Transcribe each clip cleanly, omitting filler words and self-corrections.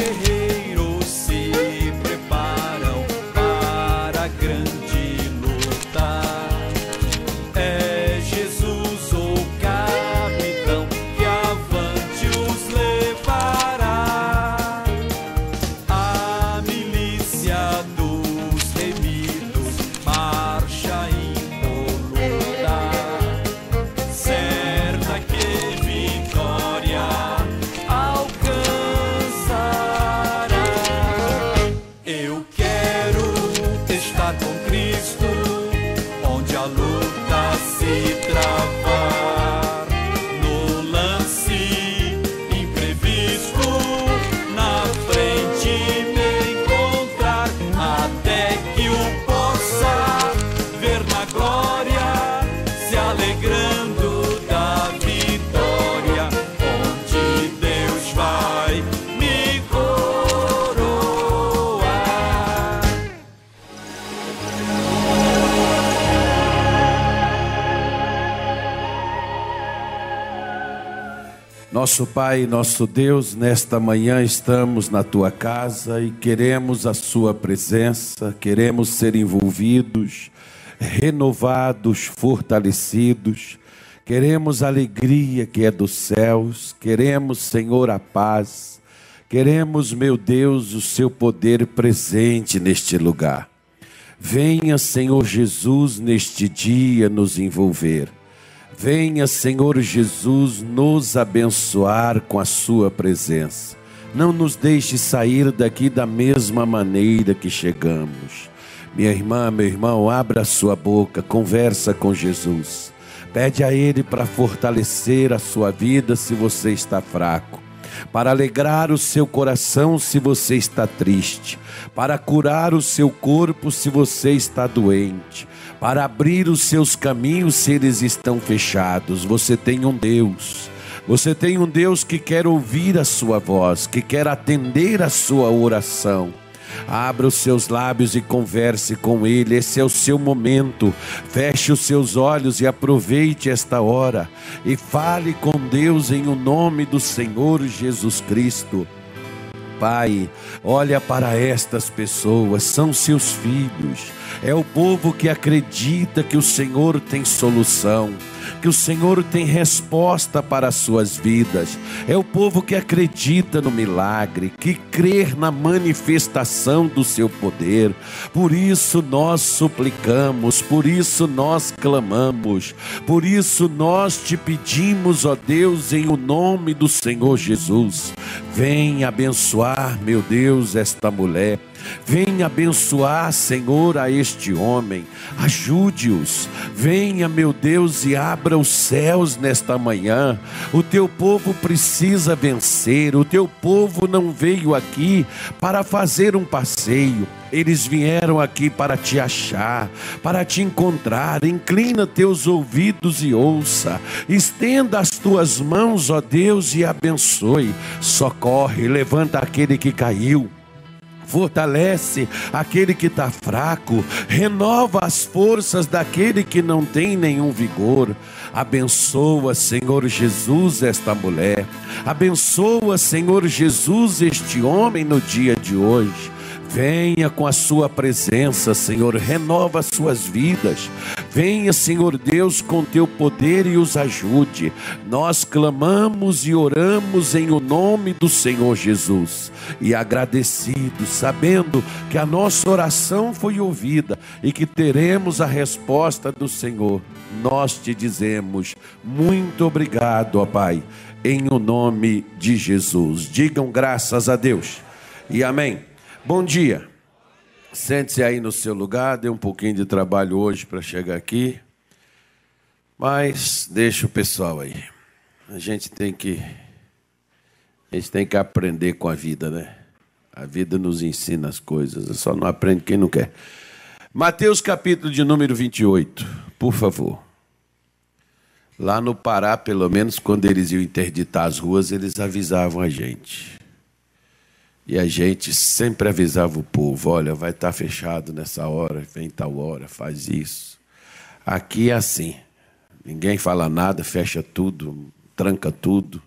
guerreiros se preparam para a grande luta. É Jesus o capitão que avante os levará. A milícia dos remidos marcha impoluta, certa que vitória alcançará. Eu quero estar com Cristo, onde a luta se travar, no lance imprevisto, na frente me encontrar, até que o possa ver na glória, se alegrando da vitória, onde Deus vai me coroar. Nosso Pai, nosso Deus, nesta manhã estamos na Tua casa e queremos a Sua presença, queremos ser envolvidos, renovados, fortalecidos, queremos a alegria que é dos céus, queremos, Senhor, a paz, queremos, meu Deus, o Seu poder presente neste lugar. Venha, Senhor Jesus, neste dia nos envolver. Venha, Senhor Jesus, nos abençoar com a Sua presença. Não nos deixe sair daqui da mesma maneira que chegamos. Minha irmã, meu irmão, abra a sua boca, conversa com Jesus. Pede a Ele para fortalecer a sua vida se você está fraco, para alegrar o seu coração se você está triste, para curar o seu corpo se você está doente, para abrir os seus caminhos se eles estão fechados. Você tem um Deus que quer ouvir a sua voz, que quer atender a sua oração. Abra os seus lábios e converse com Ele. Esse é o seu momento. Feche os seus olhos e aproveite esta hora e fale com Deus em o nome do Senhor Jesus Cristo. Pai, olha para estas pessoas, são seus filhos, é o povo que acredita que o Senhor tem solução, que o Senhor tem resposta para as suas vidas, é o povo que acredita no milagre, que crê na manifestação do seu poder. Por isso nós suplicamos, por isso nós clamamos, por isso nós te pedimos, ó Deus, em o nome do Senhor Jesus. Vem abençoar, meu Deus, esta mulher. Venha abençoar, Senhor, a este homem. Ajude-os. Venha, meu Deus, e abra os céus nesta manhã. O teu povo precisa vencer. O teu povo não veio aqui para fazer um passeio. Eles vieram aqui para te achar, para te encontrar. Inclina teus ouvidos e ouça. Estenda as tuas mãos, ó Deus, e abençoe. Socorre, levanta aquele que caiu. Fortalece aquele que está fraco, renova as forças daquele que não tem nenhum vigor. Abençoa, Senhor Jesus, esta mulher. Abençoa, Senhor Jesus, este homem no dia de hoje. Venha com a sua presença, Senhor, renova as suas vidas. Venha, Senhor Deus, com teu poder e os ajude. Nós clamamos e oramos em o nome do Senhor Jesus. E agradecidos, sabendo que a nossa oração foi ouvida e que teremos a resposta do Senhor, nós te dizemos muito obrigado, ó Pai, em o nome de Jesus. Digam graças a Deus e amém. Bom dia, sente-se aí no seu lugar, deu um pouquinho de trabalho hoje para chegar aqui, mas deixa o pessoal aí, a gente tem que aprender com a vida, né? A vida nos ensina as coisas, só não aprende quem não quer. Mateus capítulo de número 28, por favor. Lá no Pará, pelo menos, quando eles iam interditar as ruas, eles avisavam a gente. E a gente sempre avisava o povo, olha, vai estar fechado nessa hora, vem tal hora, faz isso. Aqui é assim, ninguém fala nada, fecha tudo, tranca tudo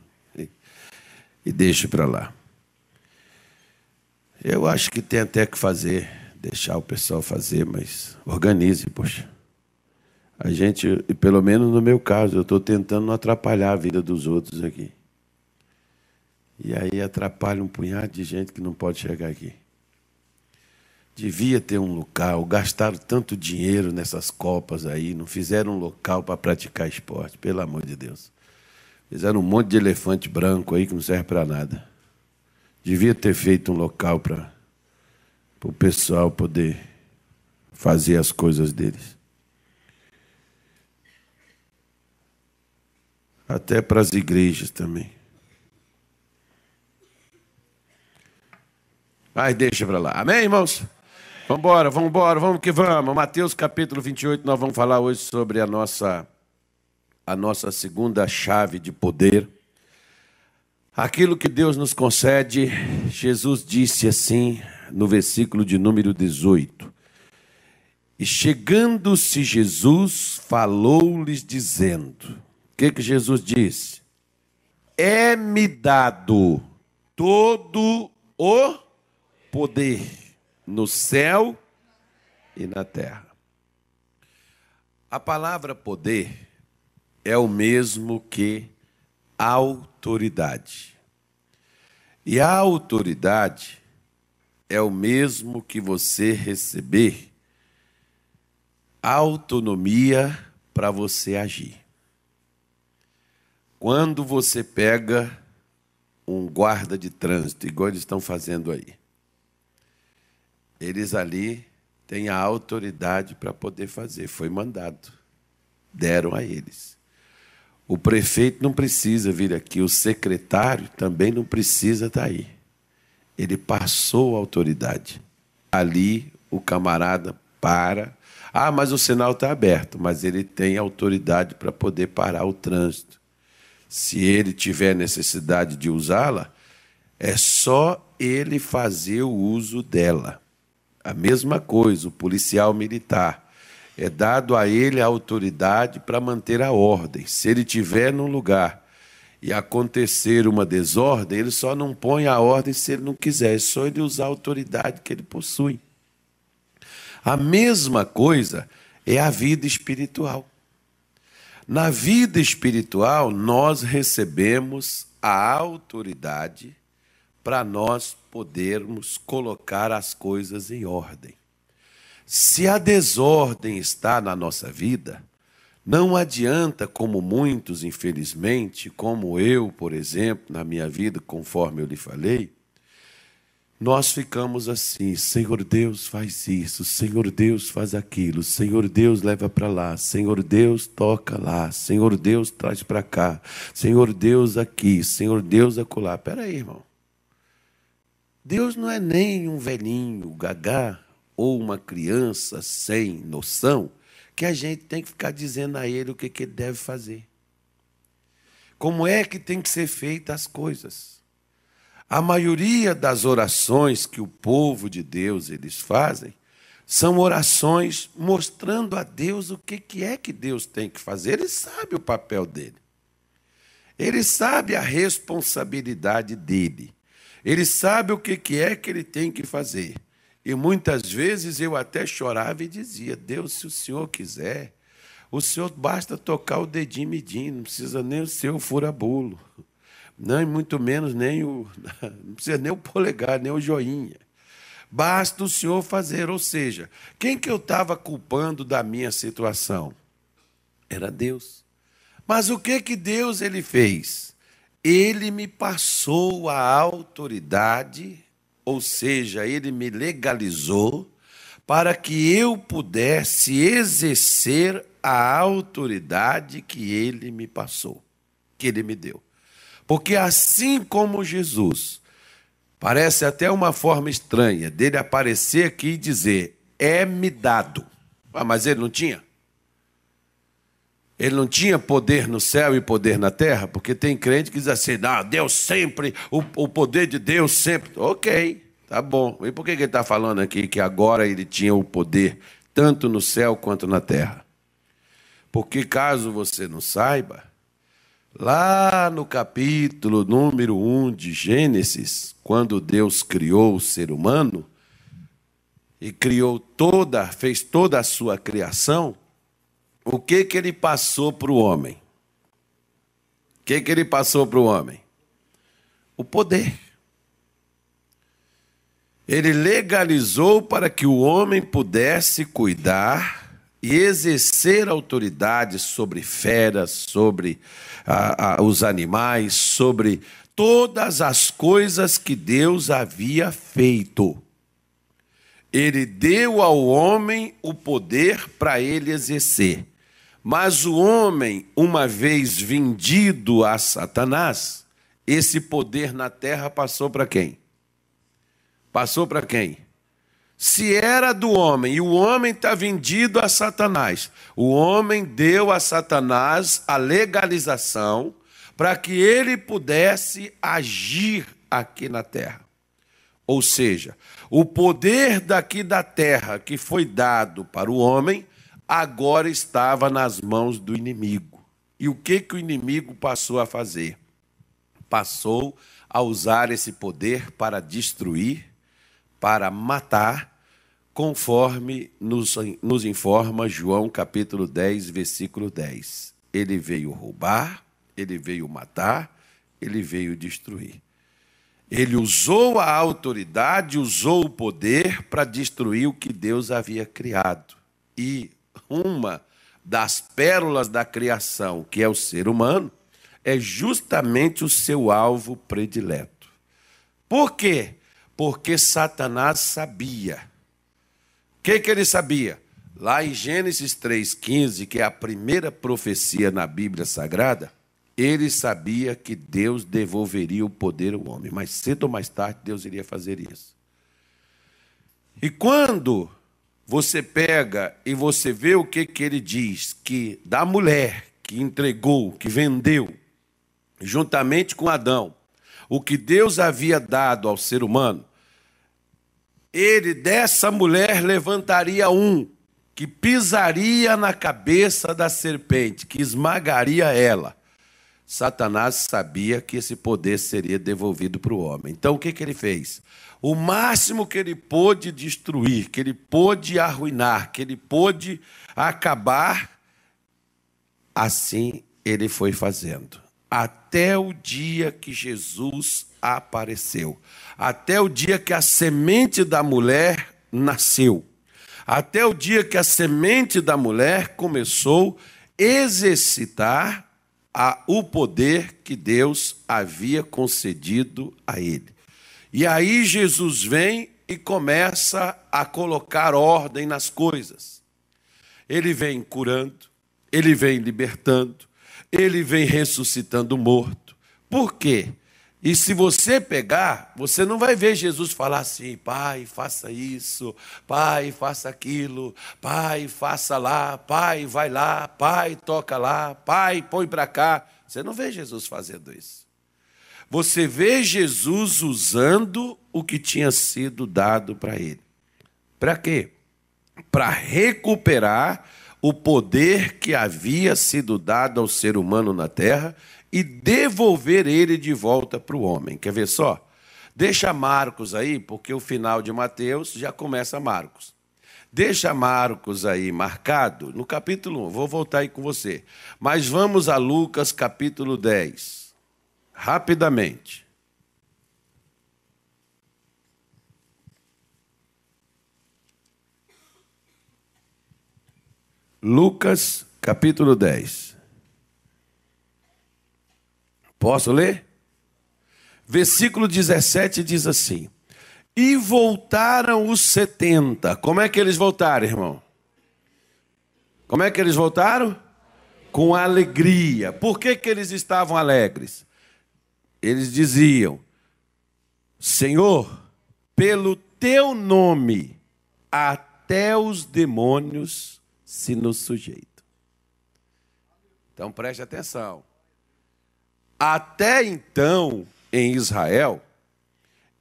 e deixa para lá. Eu acho que tem até que fazer, deixar o pessoal fazer, mas organize, poxa. A gente, pelo menos no meu caso, eu estou tentando não atrapalhar a vida dos outros aqui. E aí atrapalha um punhado de gente que não pode chegar aqui. Devia ter um local, gastaram tanto dinheiro nessas copas aí, não fizeram um local para praticar esporte, pelo amor de Deus. Fizeram um monte de elefante branco aí que não serve para nada. Devia ter feito um local para o pessoal poder fazer as coisas deles. Até para as igrejas também. Mas deixa para lá. Amém, irmãos? Vamos embora, vamos que vamos. Mateus capítulo 28, nós vamos falar hoje sobre a nossa segunda chave de poder. Aquilo que Deus nos concede, Jesus disse assim no versículo de número 18. E chegando-se Jesus, falou-lhes dizendo... O que Jesus disse? É-me dado todo o poder no céu e na terra. A palavra poder é o mesmo que autoridade. E a autoridade é o mesmo que você receber autonomia para você agir. Quando você pega um guarda de trânsito, igual eles estão fazendo aí, eles ali têm a autoridade para poder fazer, foi mandado, deram a eles. O prefeito não precisa vir aqui, o secretário também não precisa estar aí. Ele passou a autoridade. Ali o camarada para. Ah, mas o sinal está aberto, mas ele tem autoridade para poder parar o trânsito. Se ele tiver necessidade de usá-la, é só ele fazer o uso dela. A mesma coisa, o policial militar. É dado a ele a autoridade para manter a ordem. Se ele estiver num lugar e acontecer uma desordem, ele só não põe a ordem se ele não quiser. É só ele usar a autoridade que ele possui. A mesma coisa é a vida espiritual. Na vida espiritual, nós recebemos a autoridade para nós podermos colocar as coisas em ordem. Se a desordem está na nossa vida, não adianta, como muitos, infelizmente, como eu, por exemplo, na minha vida, conforme eu lhe falei, nós ficamos assim: Senhor Deus faz isso, Senhor Deus faz aquilo, Senhor Deus leva para lá, Senhor Deus toca lá, Senhor Deus traz para cá, Senhor Deus aqui, Senhor Deus acolá. Espera aí, irmão. Deus não é nem um velhinho gagá ou uma criança sem noção que a gente tem que ficar dizendo a ele o que ele deve fazer. Como é que tem que ser feitas as coisas? A maioria das orações que o povo de Deus eles fazem são orações mostrando a Deus o que é que Deus tem que fazer. Ele sabe o papel dele. Ele sabe a responsabilidade dele. Ele sabe o que é que ele tem que fazer. E muitas vezes eu até chorava e dizia: Deus, se o Senhor quiser, o Senhor basta tocar o dedinho medindo, não precisa nem o seu fura-bolo. Não, e muito menos não precisa nem o polegar, nem o joinha. Basta o Senhor fazer. Ou seja, quem que eu estava culpando da minha situação? Era Deus. Mas o que Deus ele fez? Ele me passou a autoridade, ou seja, ele me legalizou para que eu pudesse exercer a autoridade que ele me passou, que ele me deu. Porque assim como Jesus, parece até uma forma estranha dele aparecer aqui e dizer: é-me dado. Ah, mas ele não tinha? Ele não tinha poder no céu e poder na terra? Porque tem crente que diz assim: não, Deus sempre, o poder de Deus sempre. Ok, tá bom. E por que ele está falando aqui que agora ele tinha o poder tanto no céu quanto na terra? Porque caso você não saiba, Lá no capítulo número 1 de Gênesis, quando Deus criou o ser humano e fez toda a sua criação, o que ele passou para o homem? O que ele passou para o homem? O poder. Ele legalizou para que o homem pudesse cuidar e exercer autoridade sobre feras, sobre os animais, sobre todas as coisas que Deus havia feito. Ele deu ao homem o poder para ele exercer. Mas o homem, uma vez vendido a Satanás, esse poder na terra passou para quem? Passou para quem? Se era do homem e o homem está vendido a Satanás, o homem deu a Satanás a legalização para que ele pudesse agir aqui na terra. Ou seja, o poder daqui da terra que foi dado para o homem, agora estava nas mãos do inimigo. E o que o inimigo passou a fazer? Passou a usar esse poder para destruir, para matar, conforme nos informa João capítulo 10, versículo 10. Ele veio roubar, ele veio matar, ele veio destruir. Ele usou a autoridade, usou o poder para destruir o que Deus havia criado. E uma das pérolas da criação, que é o ser humano, é justamente o seu alvo predileto. Por quê? Porque Satanás sabia. O que ele sabia? Lá em Gênesis 3,15, que é a primeira profecia na Bíblia Sagrada, ele sabia que Deus devolveria o poder ao homem. Mais cedo ou mais tarde, Deus iria fazer isso. E quando você pega e você vê o que ele diz, que da mulher que entregou, que vendeu, juntamente com Adão, o que Deus havia dado ao ser humano, ele dessa mulher levantaria um, que pisaria na cabeça da serpente, que esmagaria ela. Satanás sabia que esse poder seria devolvido para o homem. Então, o que ele fez? O máximo que ele pôde destruir, que ele pôde arruinar, que ele pôde acabar, assim ele foi fazendo. Até o dia que Jesus apareceu. Até o dia que a semente da mulher nasceu. Até o dia que a semente da mulher começou a exercitar o poder que Deus havia concedido a ele. E aí Jesus vem e começa a colocar ordem nas coisas. Ele vem curando, ele vem libertando, ele vem ressuscitando o morto. Por quê? E se você pegar, você não vai ver Jesus falar assim: pai, faça isso, pai, faça aquilo, pai, faça lá, pai, vai lá, pai, toca lá, pai, põe para cá. Você não vê Jesus fazendo isso. Você vê Jesus usando o que tinha sido dado para ele. Para quê? Para recuperar o poder que havia sido dado ao ser humano na terra e devolver ele de volta para o homem. Quer ver só? Deixa Marcos aí, porque o final de Mateus já começa Marcos. Deixa Marcos aí marcado no capítulo 1. Vou voltar aí com você. Mas vamos a Lucas capítulo 10. Rapidamente. Lucas capítulo 10. Posso ler? Versículo 17 diz assim: e voltaram os 70. Como é que eles voltaram, irmão? Como é que eles voltaram? Com alegria. Por que eles estavam alegres? Eles diziam: Senhor, pelo teu nome, até os demônios se nos sujeitam. Então preste atenção. Até então, em Israel,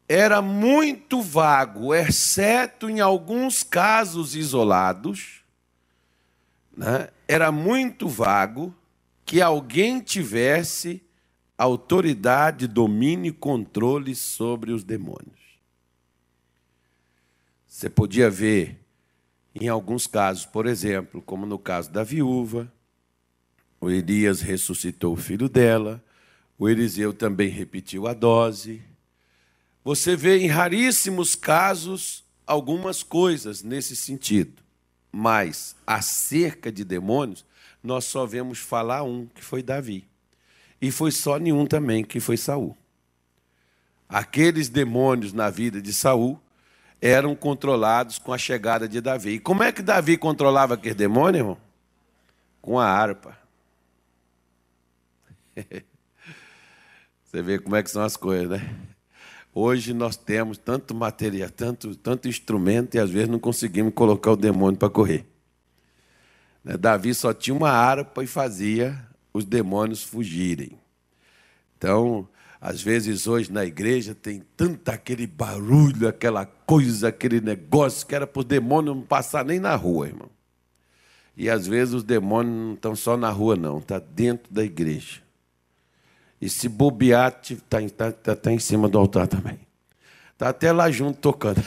era muito vago, exceto em alguns casos isolados, né? Era muito vago que alguém tivesse autoridade, domínio e controle sobre os demônios. Você podia ver em alguns casos, por exemplo, como no caso da viúva, o Elias ressuscitou o filho dela, o Eliseu também repetiu a dose. Você vê em raríssimos casos algumas coisas nesse sentido, mas acerca de demônios, nós só vemos falar um, que foi Davi. E foi só nenhum também, que foi Saul. Aqueles demônios na vida de Saul eram controlados com a chegada de Davi. E como é que Davi controlava aquele demônio, irmão? Com a harpa. Você vê como é que são as coisas, né? Hoje nós temos tanto material, tanto instrumento, e às vezes não conseguimos colocar o demônio para correr. Davi só tinha uma harpa e fazia os demônios fugirem. Então, às vezes hoje na igreja tem tanto aquele barulho, aquela coisa, aquele negócio que era para os demônios não passar nem na rua, irmão. E às vezes os demônios não estão só na rua, não, está dentro da igreja. E se bobear, está em cima do altar também. Está até lá junto tocando.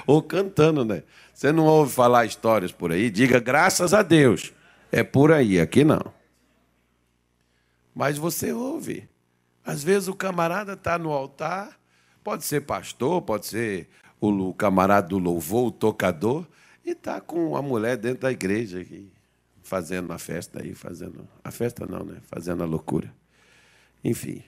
Ou cantando, né? Você não ouve falar histórias por aí? Diga graças a Deus. É por aí, aqui não. Mas você ouve. Às vezes o camarada está no altar, pode ser pastor, pode ser o camarada do louvor, o tocador, e está com a mulher dentro da igreja aqui, fazendo a festa aí, a festa não, né? Fazendo a loucura. Enfim,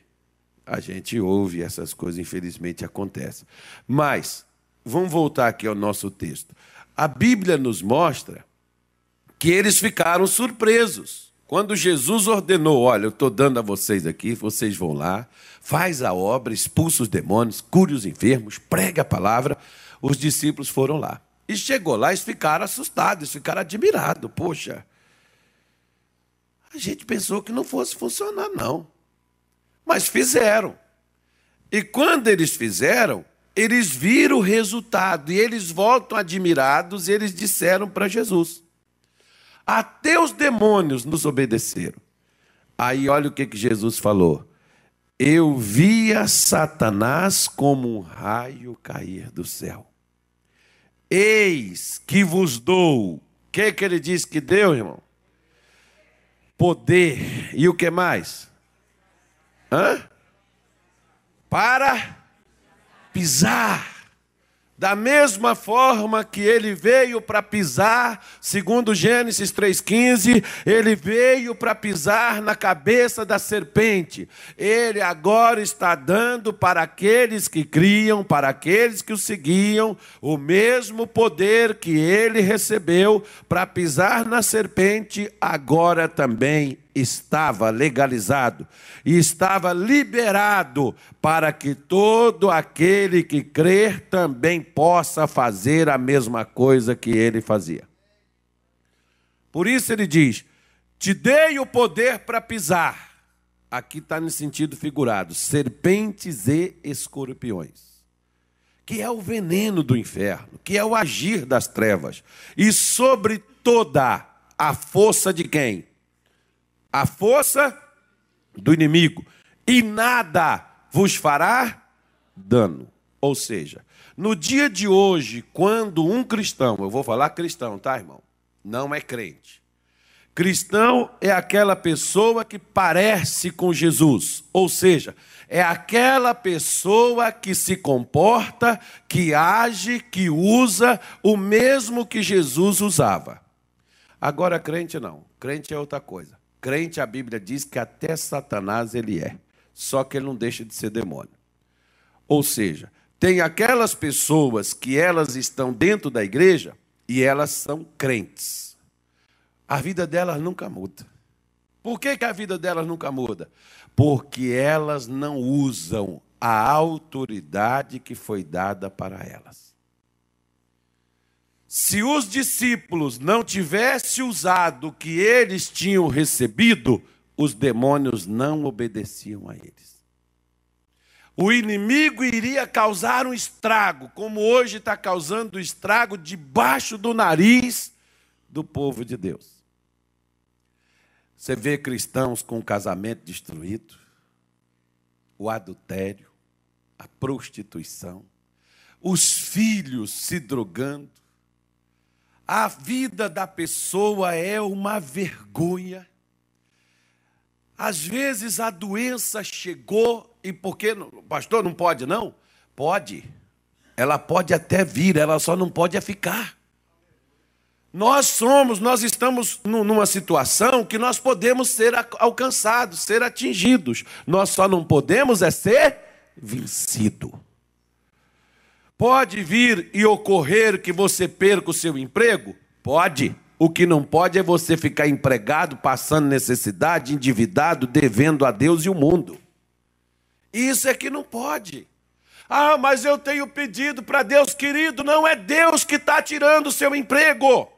a gente ouve essas coisas, infelizmente acontecem. Mas, vamos voltar aqui ao nosso texto. A Bíblia nos mostra que eles ficaram surpresos. Quando Jesus ordenou, olha, eu estou dando a vocês aqui, vocês vão lá, faz a obra, expulsa os demônios, cure os enfermos, pregue a palavra, os discípulos foram lá. E chegou lá, eles ficaram assustados, eles ficaram admirados. Poxa, a gente pensou que não fosse funcionar, não. Mas fizeram. E quando eles fizeram, eles viram o resultado. E eles voltam admirados e eles disseram para Jesus: até os demônios nos obedeceram. Aí olha o que Jesus falou. Eu via Satanás como um raio cair do céu. Eis que vos dou. O que ele disse que deu, irmão? Poder. E o que mais? Para pisar. Da mesma forma que ele veio para pisar, segundo Gênesis 3,15, ele veio para pisar na cabeça da serpente. Ele agora está dando para aqueles que criam, para aqueles que o seguiam, o mesmo poder que ele recebeu para pisar na serpente, agora também estava legalizado e estava liberado para que todo aquele que crer também possa fazer a mesma coisa que ele fazia. Por isso ele diz, te dei o poder para pisar. Aqui está no sentido figurado, serpentes e escorpiões, que é o veneno do inferno, que é o agir das trevas, e sobre toda a força de quem? A força do inimigo. E nada vos fará dano. Ou seja, no dia de hoje, quando um cristão, eu vou falar cristão, tá, irmão? Não é crente. Cristão é aquela pessoa que parece com Jesus. Ou seja, é aquela pessoa que se comporta, que age, que usa o mesmo que Jesus usava. Agora, crente não. Crente é outra coisa. Crente, a Bíblia diz que até Satanás ele é, só que ele não deixa de ser demônio. Ou seja, tem aquelas pessoas que elas estão dentro da igreja e elas são crentes. A vida delas nunca muda. Por que a vida delas nunca muda? Porque elas não usam a autoridade que foi dada para elas. Se os discípulos não tivessem usado o que eles tinham recebido, os demônios não obedeciam a eles. O inimigo iria causar um estrago, como hoje está causando estrago debaixo do nariz do povo de Deus. Você vê cristãos com o casamento destruído, o adultério, a prostituição, os filhos se drogando. A vida da pessoa é uma vergonha. Às vezes a doença chegou e porque, pastor, não pode não? Pode. Ela pode até vir, ela só não pode ficar. Nós estamos numa situação que nós podemos ser alcançados, ser atingidos. Nós só não podemos ser vencidos. Pode vir e ocorrer que você perca o seu emprego? Pode. O que não pode é você ficar empregado, passando necessidade, endividado, devendo a Deus e o mundo. Isso é que não pode. Ah, mas eu tenho pedido para Deus, querido, não é Deus que está tirando o seu emprego.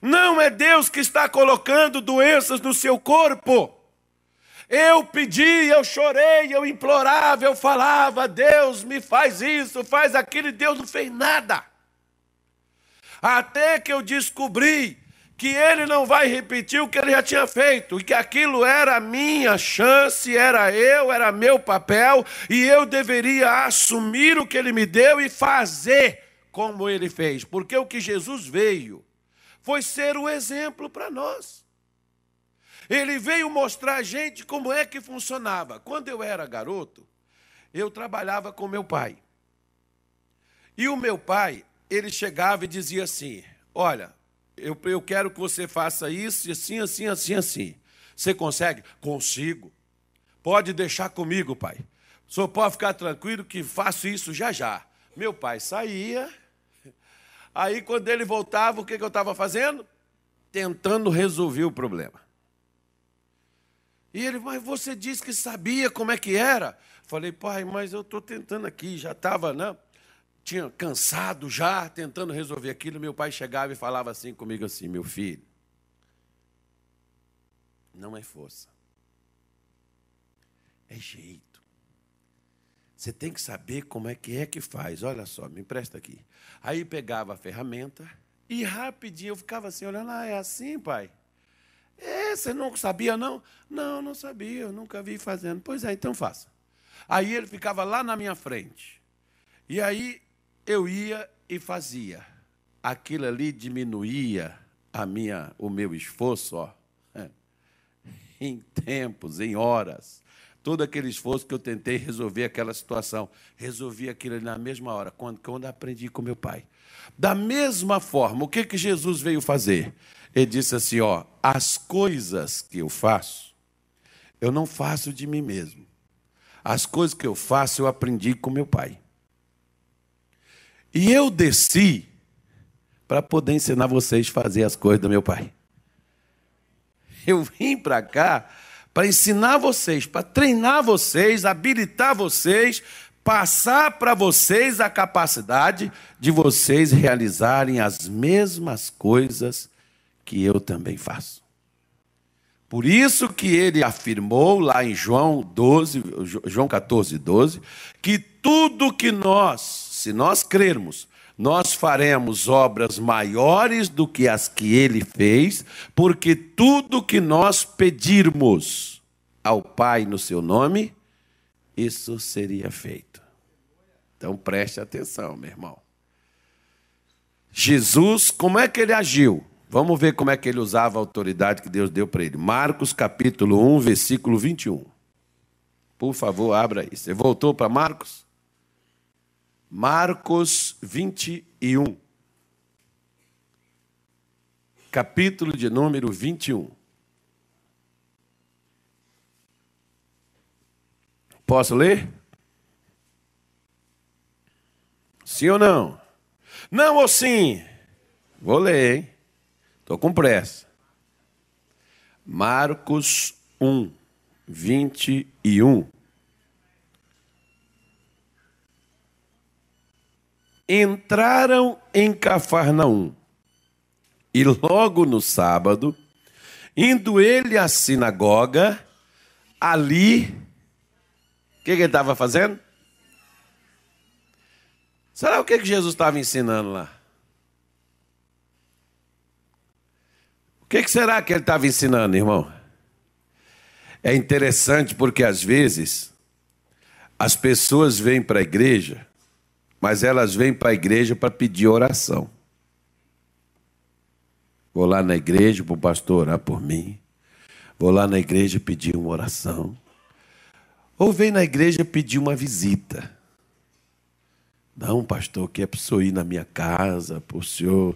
Não é Deus que está colocando doenças no seu corpo. Eu pedi, eu chorei, eu implorava, eu falava, Deus me faz isso, faz aquilo, e Deus não fez nada. Até que eu descobri que Ele não vai repetir o que Ele já tinha feito, e que aquilo era a minha chance, era meu papel, e eu deveria assumir o que Ele me deu e fazer como Ele fez. Porque o que Jesus veio foi ser o exemplo para nós. Ele veio mostrar a gente como é que funcionava. Quando eu era garoto, eu trabalhava com meu pai. E o meu pai, ele chegava e dizia assim, olha, eu quero que você faça isso, assim, assim, assim, assim. Você consegue? Consigo. Pode deixar comigo, pai. O senhor pode ficar tranquilo que faço isso já já. Meu pai saía. Aí, quando ele voltava, o que eu estava fazendo? Tentando resolver o problema. E ele, mas você disse que sabia como é que era? Falei, pai, mas eu estou tentando aqui, já estava, né? Tinha cansado já, tentando resolver aquilo. Meu pai chegava e falava assim comigo assim, meu filho, não é força, é jeito. Você tem que saber como é que faz. Olha só, me empresta aqui. Aí pegava a ferramenta e rapidinho eu ficava assim, olhando, é assim, pai? Você não sabia, não? Não, não sabia, eu nunca vi fazendo. Pois é, então faça. Aí ele ficava lá na minha frente. E aí eu ia e fazia. Aquilo ali diminuía o meu esforço, ó, em tempos, em horas. Todo aquele esforço que eu tentei resolver aquela situação, resolvi aquilo ali na mesma hora, quando aprendi com meu pai. Da mesma forma, o que Jesus veio fazer? Ele disse assim, ó, as coisas que eu faço, eu não faço de mim mesmo. As coisas que eu faço, eu aprendi com meu pai. E eu desci para poder ensinar vocês a fazer as coisas do meu pai. Eu vim para cá para ensinar vocês, para treinar vocês, habilitar vocês, passar para vocês a capacidade de vocês realizarem as mesmas coisas que eu também faço. Por isso que ele afirmou lá em João 14, 12, que tudo que se nós crermos, nós faremos obras maiores do que as que ele fez, porque tudo que nós pedirmos ao Pai no seu nome, isso seria feito. Então preste atenção, meu irmão. Jesus, como é que ele agiu? Vamos ver como é que ele usava a autoridade que Deus deu para ele. Marcos capítulo 1, versículo 21. Por favor, abra aí. Você voltou para Marcos? Marcos 21. Capítulo de número 21. Posso ler? Sim ou não? Não ou sim? Vou ler, hein? Estou com pressa. Marcos 1, 21. Entraram em Cafarnaum, e logo no sábado, indo ele à sinagoga, ali, o que ele estava fazendo? Será o que Jesus estava ensinando lá? O que será que ele estava ensinando, irmão? É interessante porque às vezes as pessoas vêm para a igreja, mas elas vêm para a igreja para pedir oração. Vou lá na igreja para o pastor orar por mim. Vou lá na igreja pedir uma oração. Ou vem na igreja pedir uma visita. Não, pastor, que é para o senhor ir na minha casa, para o senhor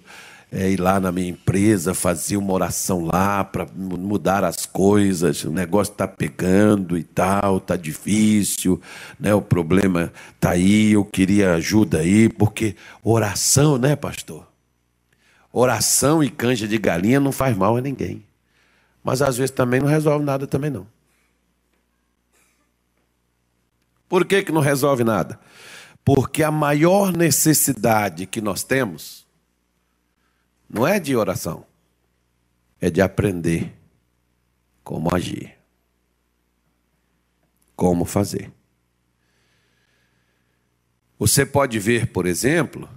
ir lá na minha empresa, fazer uma oração lá para mudar as coisas. O negócio está pegando e tal, está difícil, né? O problema está aí, eu queria ajuda aí, porque oração, né, pastor? Oração e canja de galinha não faz mal a ninguém. Mas às vezes também não resolve nada também não. Por que não resolve nada? Porque a maior necessidade que nós temos não é de oração, é de aprender como agir, como fazer. Você pode ver, por exemplo,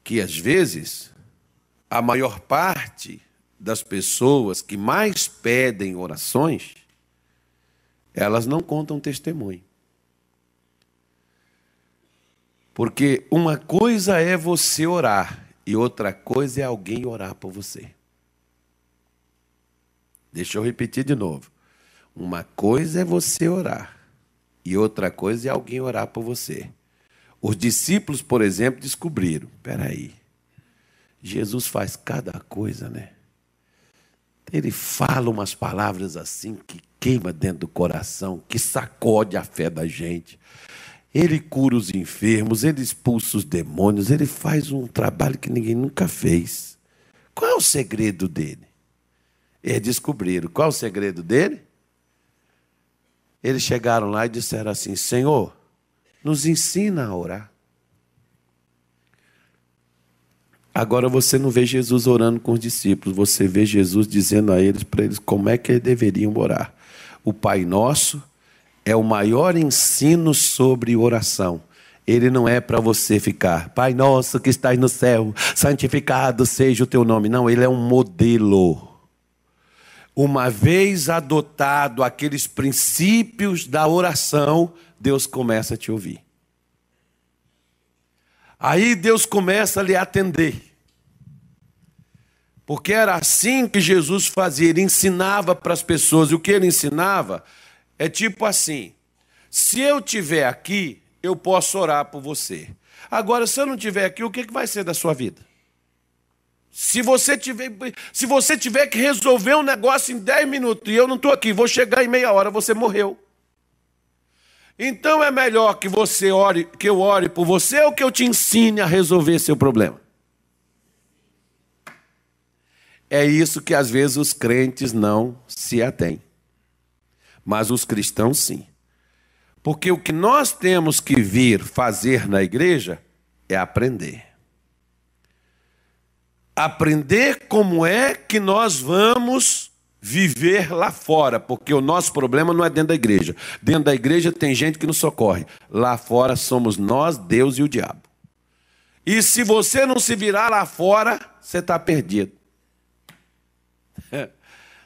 que às vezes a maior parte das pessoas que mais pedem orações, elas não contam testemunho. Porque uma coisa é você orar e outra coisa é alguém orar por você. Deixa eu repetir de novo. Uma coisa é você orar e outra coisa é alguém orar por você. Os discípulos, por exemplo, descobriram, espera aí, Jesus faz cada coisa, né? Ele fala umas palavras assim que queima dentro do coração, que sacode a fé da gente. Ele cura os enfermos, ele expulsa os demônios, ele faz um trabalho que ninguém nunca fez. Qual é o segredo dele? Eles descobriram. Qual é o segredo dele? Eles chegaram lá e disseram assim, Senhor, nos ensina a orar. Agora você não vê Jesus orando com os discípulos, você vê Jesus dizendo a eles, para eles, como é que eles deveriam orar. O Pai Nosso é o maior ensino sobre oração. Ele não é para você ficar, Pai Nosso que estás no céu, santificado seja o teu nome. Não, ele é um modelo. Uma vez adotado aqueles princípios da oração, Deus começa a te ouvir. Aí Deus começa a lhe atender. Porque era assim que Jesus fazia, ele ensinava para as pessoas. E o que ele ensinava é tipo assim, se eu estiver aqui, eu posso orar por você. Agora, se eu não estiver aqui, o que vai ser da sua vida? Se você tiver que resolver um negócio em 10 minutos e eu não estou aqui, vou chegar em meia hora, você morreu. Então é melhor que você ore, que eu ore por você ou que eu te ensine a resolver seu problema? É isso que às vezes os crentes não se atêm. Mas os cristãos sim. Porque o que nós temos que vir fazer na igreja é aprender. Aprender como é que nós vamos viver lá fora, porque o nosso problema não é dentro da igreja. Dentro da igreja tem gente que nos socorre. Lá fora somos nós, Deus e o diabo. E se você não se virar lá fora, você está perdido.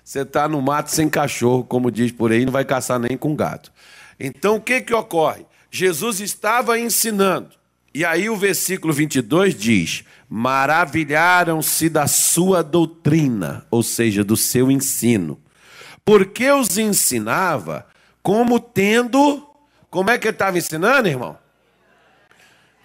Você está no mato sem cachorro, como diz por aí, não vai caçar nem com gato. Então o que ocorre? Jesus estava ensinando. E aí o versículo 22 diz, maravilharam-se da sua doutrina, ou seja, do seu ensino. Porque os ensinava como tendo... Como é que ele estava ensinando, irmão?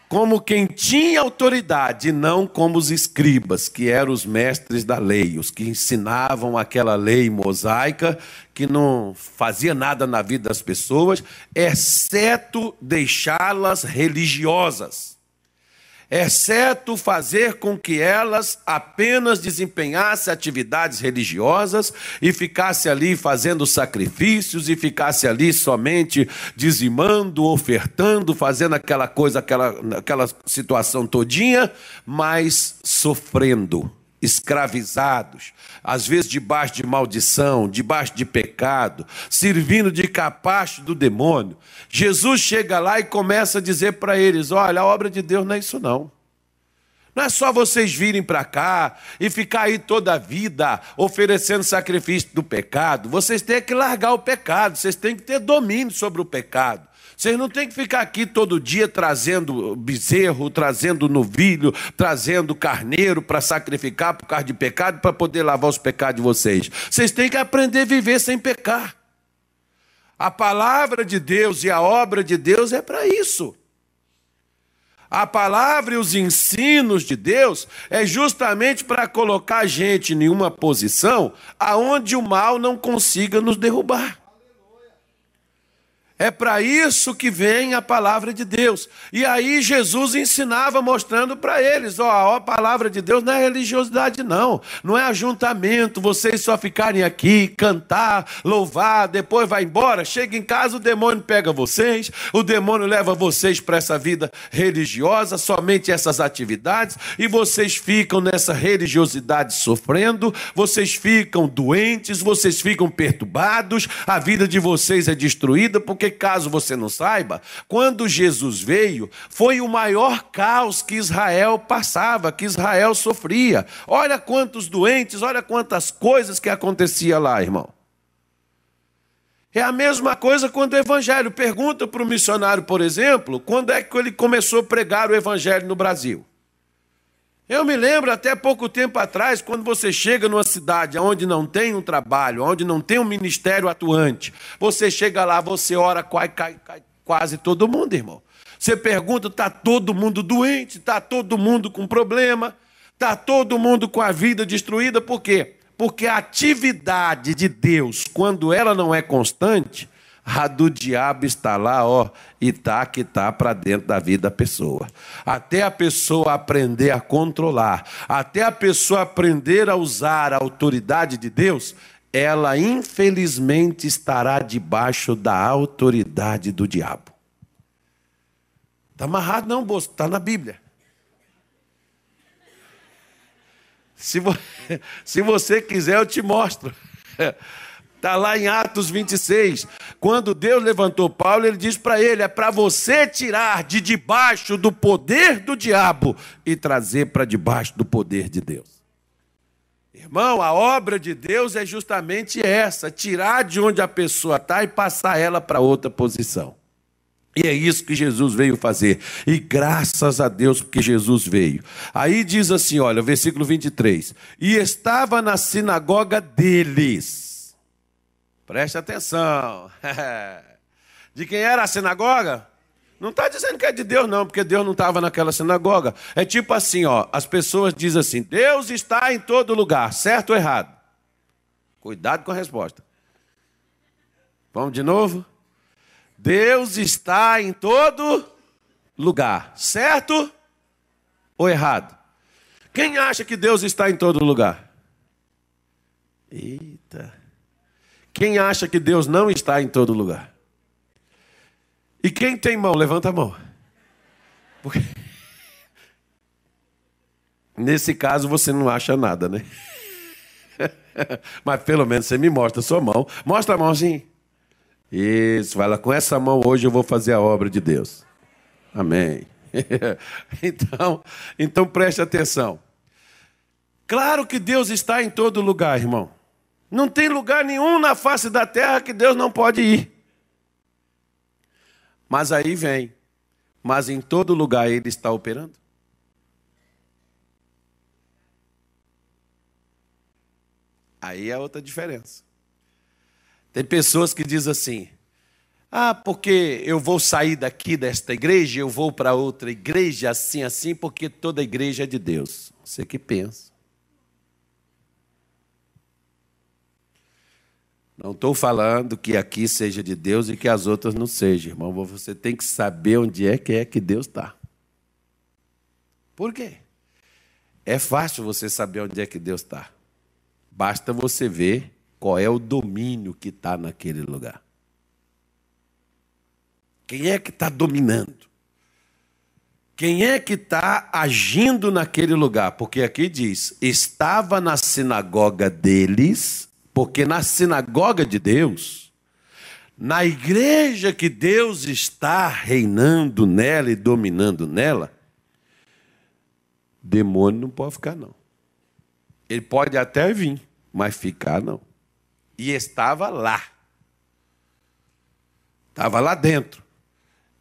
Como quem tinha autoridade, não como os escribas, que eram os mestres da lei, os que ensinavam aquela lei mosaica, que não fazia nada na vida das pessoas, exceto deixá-las religiosas. Exceto fazer com que elas apenas desempenhassem atividades religiosas e ficasse ali fazendo sacrifícios e ficasse ali somente dizimando, ofertando, fazendo aquela coisa, aquela situação todinha, mas sofrendo, escravizados, às vezes debaixo de maldição, debaixo de pecado, servindo de capacho do demônio. Jesus chega lá e começa a dizer para eles, olha, a obra de Deus não é isso não. Não é só vocês virem para cá e ficar aí toda a vida oferecendo sacrifício do pecado. Vocês têm que largar o pecado, vocês têm que ter domínio sobre o pecado. Vocês não têm que ficar aqui todo dia trazendo bezerro, trazendo novilho, trazendo carneiro para sacrificar por causa de pecado, para poder lavar os pecados de vocês. Vocês têm que aprender a viver sem pecar. A palavra de Deus e a obra de Deus é para isso. A palavra e os ensinos de Deus é justamente para colocar a gente em uma posição aonde o mal não consiga nos derrubar. É para isso que vem a palavra de Deus. E aí Jesus ensinava mostrando para eles, a palavra de Deus não é religiosidade não. Não é ajuntamento, vocês só ficarem aqui, cantar, louvar, depois vai embora. Chega em casa, o demônio pega vocês, o demônio leva vocês para essa vida religiosa, somente essas atividades, e vocês ficam nessa religiosidade sofrendo, vocês ficam doentes, vocês ficam perturbados, a vida de vocês é destruída, porque caso você não saiba, quando Jesus veio, foi o maior caos que Israel passava, que Israel sofria. Olha quantos doentes, olha quantas coisas que acontecia lá, irmão. É a mesma coisa quando o evangelho. Pergunta para o missionário, por exemplo, quando é que ele começou a pregar o evangelho no Brasil. Eu me lembro até pouco tempo atrás, quando você chega numa cidade onde não tem um trabalho, onde não tem um ministério atuante, você chega lá, você ora, cai quase todo mundo, irmão. Você pergunta, está todo mundo doente, está todo mundo com problema, está todo mundo com a vida destruída, por quê? Porque a atividade de Deus, quando ela não é constante, a do diabo está lá, e que tá para dentro da vida da pessoa. Até a pessoa aprender a controlar, até a pessoa aprender a usar a autoridade de Deus, ela infelizmente estará debaixo da autoridade do diabo. Está amarrado não, Bosco, está na Bíblia. Se você quiser, eu te mostro. Está lá em Atos 26, quando Deus levantou Paulo, ele diz para ele, é para você tirar de debaixo do poder do diabo e trazer para debaixo do poder de Deus. Irmão, a obra de Deus é justamente essa, tirar de onde a pessoa está e passar ela para outra posição. E é isso que Jesus veio fazer. E graças a Deus porque Jesus veio. Aí diz assim, olha, versículo 23, e estava na sinagoga deles. Preste atenção. De quem era a sinagoga? Não está dizendo que é de Deus não, porque Deus não estava naquela sinagoga. É tipo assim, as pessoas dizem assim, Deus está em todo lugar, certo ou errado? Cuidado com a resposta. Vamos de novo? Deus está em todo lugar, certo ou errado? Quem acha que Deus está em todo lugar? Eita. Quem acha que Deus não está em todo lugar? E quem tem mão, levanta a mão. Porque nesse caso você não acha nada, né? Mas pelo menos você me mostra a sua mão. Mostra a mão assim. Isso, vai lá, com essa mão hoje eu vou fazer a obra de Deus. Amém. Então preste atenção. Claro que Deus está em todo lugar, irmão. Não tem lugar nenhum na face da terra que Deus não pode ir. Mas aí vem. Mas em todo lugar Ele está operando. Aí é outra diferença. Tem pessoas que dizem assim, porque eu vou sair daqui desta igreja, eu vou para outra igreja assim, porque toda igreja é de Deus. Você que pensa. Não estou falando que aqui seja de Deus e que as outras não sejam, irmão. Você tem que saber onde é que Deus está. Por quê? É fácil você saber onde é que Deus está. Basta você ver qual é o domínio que está naquele lugar. Quem é que está dominando? Quem é que está agindo naquele lugar? Porque aqui diz, estava na sinagoga deles. Porque na sinagoga de Deus, na igreja que Deus está reinando nela e dominando nela, Demônio não pode ficar, não. Ele pode até vir, mas ficar, não. E estava lá. Estava lá dentro.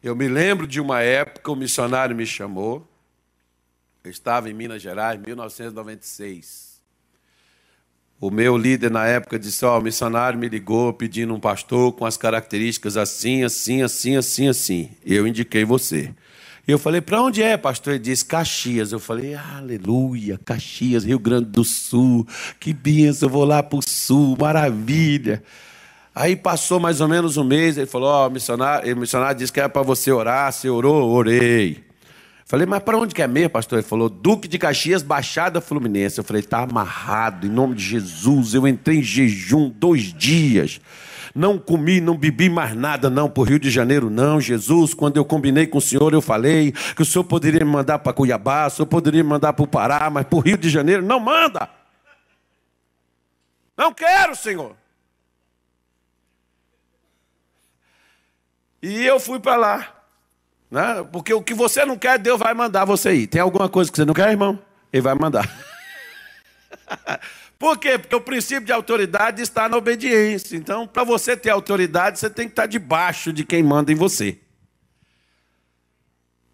Eu me lembro de uma época, o missionário me chamou. Eu estava em Minas Gerais, em 1996. O meu líder na época disse, o missionário me ligou pedindo um pastor com as características assim, assim, assim, assim, assim. Eu indiquei você. E eu falei, para onde é, pastor? Ele disse, Caxias. Eu falei, aleluia, Caxias, Rio Grande do Sul. Que bênção, eu vou lá para o Sul, maravilha. Aí passou mais ou menos um mês, ele falou, o missionário disse que era para você orar, você orou? Orei. Falei, mas para onde que é mesmo, pastor? Ele falou, Duque de Caxias, Baixada Fluminense. Eu falei, está amarrado, em nome de Jesus. Eu entrei em jejum 2 dias. Não comi, não bebi mais nada, não, para o Rio de Janeiro, não. Jesus, quando eu combinei com o senhor, eu falei que o senhor poderia me mandar para Cuiabá, o senhor poderia me mandar para o Pará, mas para o Rio de Janeiro, não manda. Não quero, Senhor. E eu fui para lá, né? Porque o que você não quer, Deus vai mandar você ir. Tem alguma coisa que você não quer, irmão? Ele vai mandar. Por quê? Porque o princípio de autoridade está na obediência. Então, para você ter autoridade, você tem que estar debaixo de quem manda em você.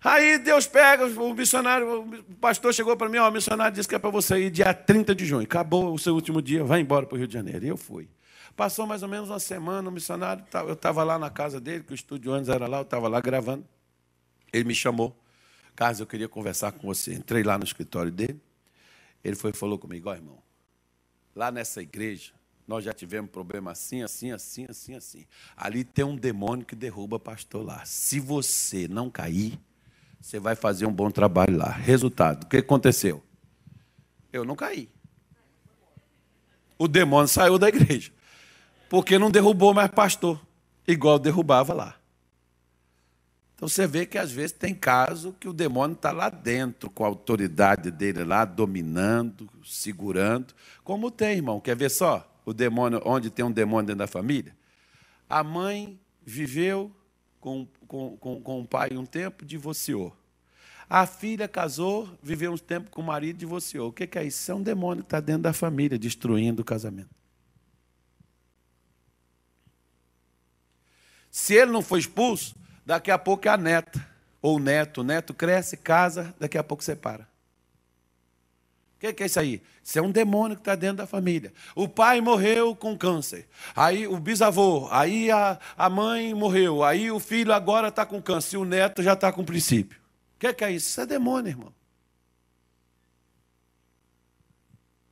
Aí Deus pega, o missionário, o pastor chegou para mim, o missionário disse que é para você ir dia 30 de junho. Acabou o seu último dia, vai embora para o Rio de Janeiro. E eu fui. Passou mais ou menos uma semana, o missionário, eu estava lá na casa dele, que o estúdio antes era lá, eu estava lá gravando. Ele me chamou. Carlos, eu queria conversar com você. Entrei lá no escritório dele. Ele falou comigo, irmão, lá nessa igreja, nós já tivemos problema assim, assim, assim, assim, assim. Ali tem um demônio que derruba pastor lá. Se você não cair, você vai fazer um bom trabalho lá. Resultado, o que aconteceu? Eu não caí. O demônio saiu da igreja. Porque não derrubou mais pastor, igual derrubava lá. Então você vê que às vezes tem caso que o demônio está lá dentro, com a autoridade dele lá, dominando, segurando. Como tem, irmão, quer ver só? O demônio, onde tem um demônio dentro da família? A mãe viveu com o pai um tempo, divorciou. A filha casou, viveu um tempo com o marido, divorciou. O que é isso? Isso é um demônio que está dentro da família, destruindo o casamento. Se ele não for expulso, daqui a pouco é a neta, ou o neto cresce, casa, daqui a pouco separa. O que é isso aí? Isso é um demônio que está dentro da família. O pai morreu com câncer, aí o bisavô, aí a mãe morreu, aí o filho agora está com câncer, e o neto já está com princípio. O que é isso? Isso é demônio, irmão.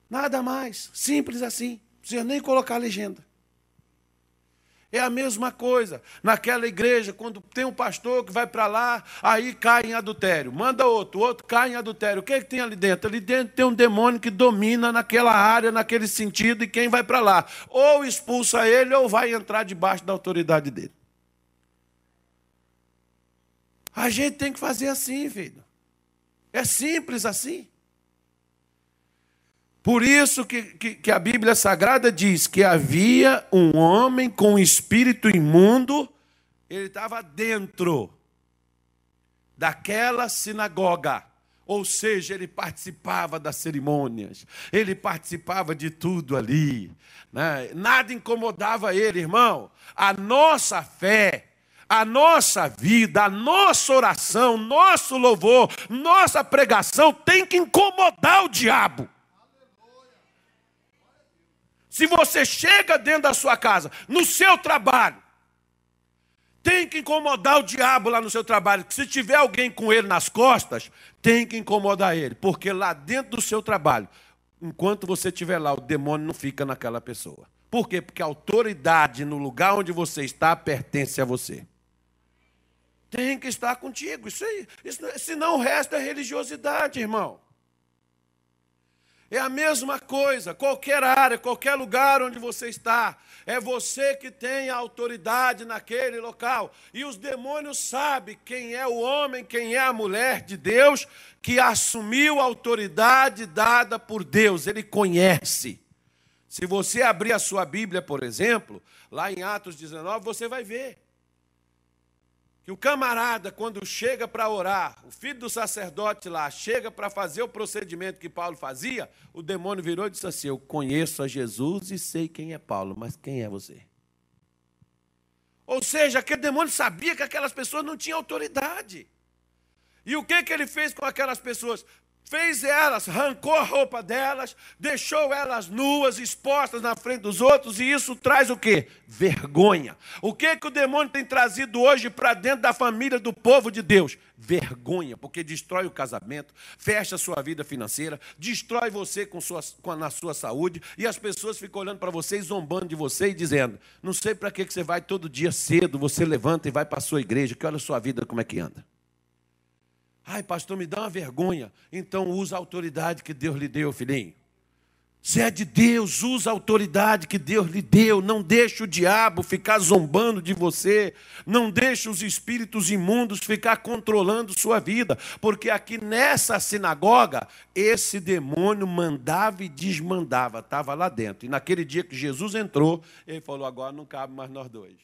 Nada mais, simples assim, não precisa nem colocar a legenda. É a mesma coisa. Naquela igreja, quando tem um pastor que vai para lá, aí cai em adultério. Manda outro cai em adultério. O que é que tem ali dentro? Ali dentro tem um demônio que domina naquela área, naquele sentido, e quem vai para lá? Ou expulsa ele, ou vai entrar debaixo da autoridade dele. A gente tem que fazer assim, filho. É simples assim. Por isso que a Bíblia Sagrada diz que havia um homem com um espírito imundo, ele estava dentro daquela sinagoga, ou seja, ele participava das cerimônias, ele participava de tudo ali, né? Nada incomodava ele, irmão. A nossa fé, a nossa vida, a nossa oração, nosso louvor, nossa pregação tem que incomodar o diabo. Se você chega dentro da sua casa, no seu trabalho, tem que incomodar o diabo lá no seu trabalho. Se tiver alguém com ele nas costas, tem que incomodar ele. Porque lá dentro do seu trabalho, enquanto você estiver lá, o demônio não fica naquela pessoa. Por quê? Porque a autoridade no lugar onde você está pertence a você. Tem que estar contigo. Isso aí. Senão o resto é religiosidade, irmão. É a mesma coisa, qualquer área, qualquer lugar onde você está, é você que tem a autoridade naquele local. E os demônios sabem quem é o homem, quem é a mulher de Deus, que assumiu a autoridade dada por Deus, ele conhece. Se você abrir a sua Bíblia, por exemplo, lá em Atos 19, você vai ver. que o camarada, quando chega para orar, o filho do sacerdote lá, chega para fazer o procedimento que Paulo fazia, o demônio virou e disse assim: eu conheço a Jesus e sei quem é Paulo, mas quem é você? Ou seja, aquele demônio sabia que aquelas pessoas não tinham autoridade. E o que ele fez com aquelas pessoas? Fez elas, arrancou a roupa delas, deixou elas nuas, expostas na frente dos outros, e isso traz o quê? Vergonha. O que o demônio tem trazido hoje para dentro da família do povo de Deus? Vergonha, porque destrói o casamento, fecha a sua vida financeira, destrói você na sua saúde, e as pessoas ficam olhando para você e zombando de você e dizendo: não sei para que você vai todo dia cedo, você levanta e vai para a sua igreja, que olha a sua vida como é que anda. Ai, pastor, me dá uma vergonha. Então usa a autoridade que Deus lhe deu, filhinho. Se é de Deus, usa a autoridade que Deus lhe deu. Não deixe o diabo ficar zombando de você. Não deixe os espíritos imundos ficar controlando sua vida. Porque aqui nessa sinagoga, esse demônio mandava e desmandava. Estava lá dentro. E naquele dia que Jesus entrou, ele falou: agora não cabe mais nós dois.